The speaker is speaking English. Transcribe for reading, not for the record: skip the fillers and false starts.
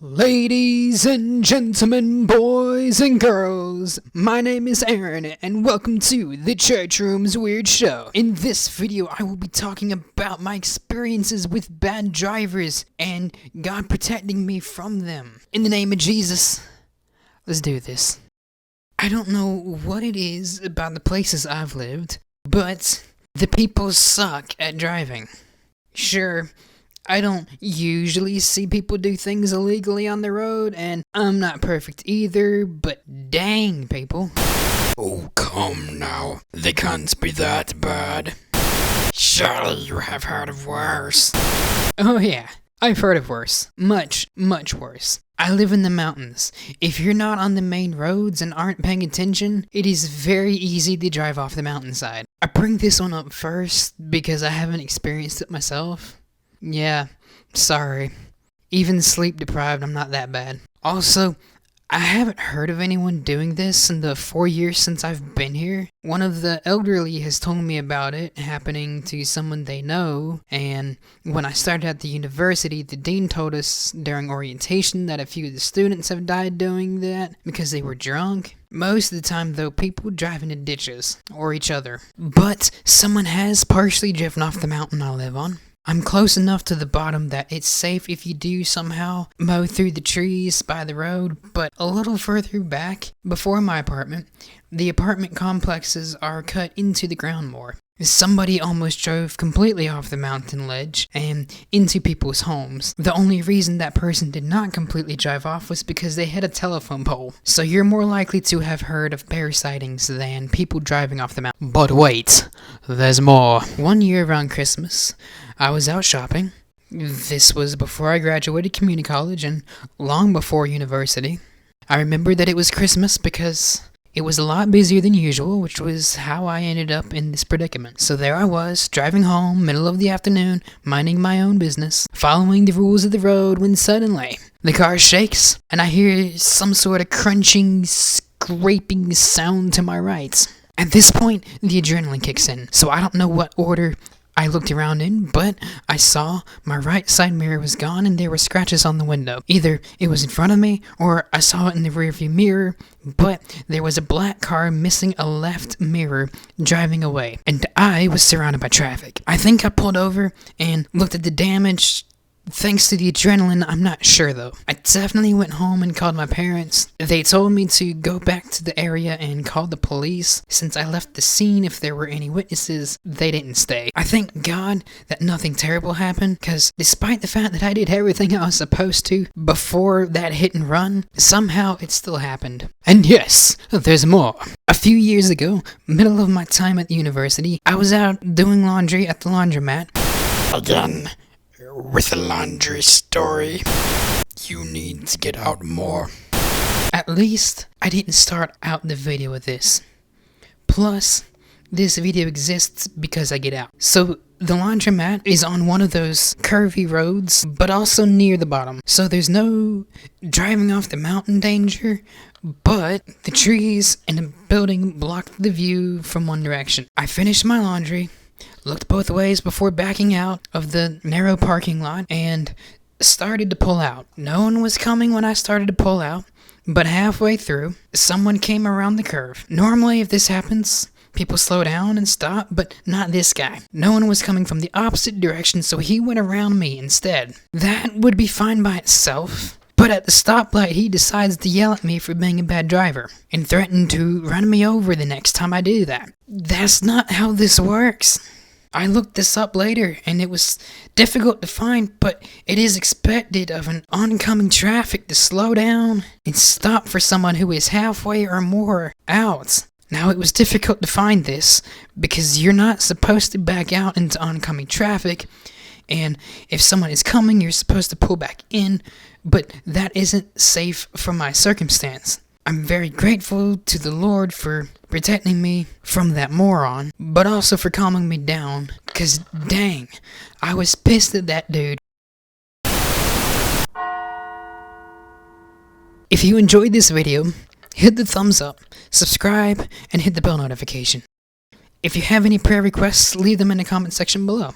Ladies and gentlemen, boys and girls, my name is Aaron, and welcome to the Church Room's Weird Show. In this video, I will be talking about my experiences with bad drivers and God protecting me from them. In the name of Jesus, let's do this. I don't know what it is about the places I've lived, but the people suck at driving. Sure, I don't usually see people do things illegally on the road, and I'm not perfect either, but dang, people. Oh, come now. They can't be that bad. Surely you have heard of worse. Oh yeah, I've heard of worse. Much, much worse. I live in the mountains. If you're not on the main roads and aren't paying attention, it is very easy to drive off the mountainside. I bring this one up first because I haven't experienced it myself. Yeah, sorry. Even sleep deprived, I'm not that bad. Also, I haven't heard of anyone doing this in the 4 years since I've been here. One of the elderly has told me about it happening to someone they know, and when I started at the university, the dean told us during orientation that a few of the students have died doing that because they were drunk. Most of the time, though, people drive into ditches or each other. But someone has partially driven off the mountain I live on. I'm close enough to the bottom that it's safe if you do somehow mow through the trees by the road, but a little further back, before my apartment, the apartment complexes are cut into the ground more. Somebody almost drove completely off the mountain ledge and into people's homes. The only reason that person did not completely drive off was because they hit a telephone pole. So you're more likely to have heard of bear sightings than people driving off the mountain. But wait, there's more. One year around Christmas, I was out shopping. This was before I graduated community college and long before university. I remember that it was Christmas because it was a lot busier than usual, which was how I ended up in this predicament. So there I was, driving home, middle of the afternoon, minding my own business, following the rules of the road, when suddenly the car shakes, and I hear some sort of crunching, scraping sound to my right. At this point, the adrenaline kicks in, so I don't know what order I looked around in, but I saw my right side mirror was gone and there were scratches on the window. Either it was in front of me or I saw it in the rearview mirror, but there was a black car missing a left mirror driving away, and I was surrounded by traffic. I think I pulled over and looked at the damage. Thanks to the adrenaline, I'm not sure though. I definitely went home and called my parents. They told me to go back to the area and call the police. Since I left the scene, if there were any witnesses, they didn't stay. I thank God that nothing terrible happened, because despite the fact that I did everything I was supposed to before that hit and run, somehow it still happened. And yes, there's more. A few years ago, middle of my time at the university, I was out doing laundry at the laundromat. Again, with a laundry story. You need to get out more. At least, I didn't start out the video with this. Plus, this video exists because I get out. So, the laundromat is on one of those curvy roads, but also near the bottom. So there's no driving off the mountain danger, but the trees and the building blocked the view from one direction. I finished my laundry, looked both ways before backing out of the narrow parking lot, and started to pull out. No one was coming when I started to pull out, but halfway through, someone came around the curve. Normally, if this happens, people slow down and stop, but not this guy. No one was coming from the opposite direction, so he went around me instead. That would be fine by itself, but at the stoplight, he decides to yell at me for being a bad driver and threatened to run me over the next time I do that. That's not how this works. I looked this up later, and it was difficult to find, but it is expected of an oncoming traffic to slow down and stop for someone who is halfway or more out. Now, it was difficult to find this, because you're not supposed to back out into oncoming traffic, and if someone is coming, you're supposed to pull back in, but that isn't safe for my circumstance. I'm very grateful to the Lord for protecting me from that moron, but also for calming me down, because dang, I was pissed at that dude. If you enjoyed this video, hit the thumbs up, subscribe, and hit the bell notification. If you have any prayer requests, leave them in the comment section below.